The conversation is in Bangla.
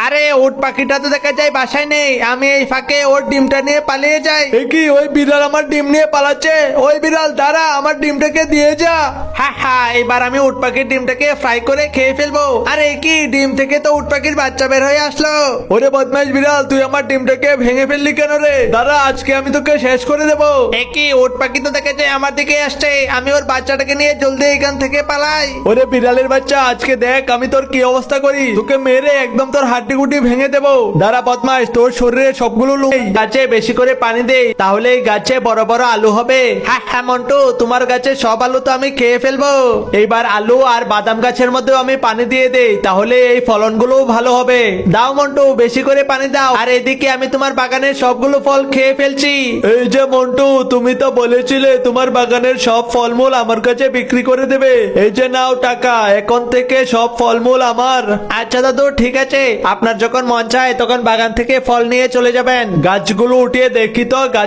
আরে উট পাখিটা তো দেখা যায় বাসায় নেই, আমি এই ফাঁকে ওর ডিমটা নিয়ে পালিয়ে যাই। কি ওই বিড়াল আমার ডিম নিয়ে পালাচ্ছে? ওই বিড়াল দাঁড়া, আমার ডিমটাকে দিয়ে যা। হ্যাঁ হ্যাঁ, এবার আমি উট পাখির ডিমটাকে ফ্রাই করে খেয়ে ফেলবো। আরে কি, ডিম থেকে তো উট পাখির বাচ্চা বের হয়ে আসলো। ওরে বদমাইশ বিড়াল, তুই আমার ডিমটাকে ভেঙে ফেললি কেন রে? দাঁড়া, আজকে আমি তোকে শেষ করে দেবো। কি উট পাখি তো দেখা যায় আমার দিকে আসছে, আমি ওর বাচ্চাটাকে নিয়ে জলদি এখান থেকে পালাই। ওরে বিড়ালের বাচ্চা, আজকে দেখ আমি তোর কি অবস্থা করি। তোকে মেরে একদম তোর হাড্ডি গুটি ভেঙে দেবো। দাঁড়া বদমাইশ, তোর শরীরে সবগুলো গাছে বেশি করে পানি দে, তাহলে এই গাছে বড় বড় আলু হবে। হ্যাঁ হ্যাঁ মন্টু, তোমার গাছে সব আলু তো আমি খেয়ে ফেলবো। এইবার আলু আর বাদাম গাছের মধ্যেও আমি পানি দিয়ে দেই, তাহলে এই ফলনগুলো ভালো হবে। দাও মন্টু, বেশি করে পানি দাও। আর এদিকে আমি তোমার বাগানের সবগুলো ফল খেয়ে ফেলছি। এই যে মন্টু, তুমি তো বলেছিলে তোমার বাগানের সব ফলমূল আমার কাছে বিক্রি করে দেবে। এই যে নাও টাকা, এখন থেকে সব ফলমূল আমার। আচ্ছা দাদু, ঠিক আছে, আপনার যখন মন চায় তখন বাগান থেকে ফল নিয়ে চলে যাবেন। গাছগুলো উঠিয়ে দেখি তো গাছ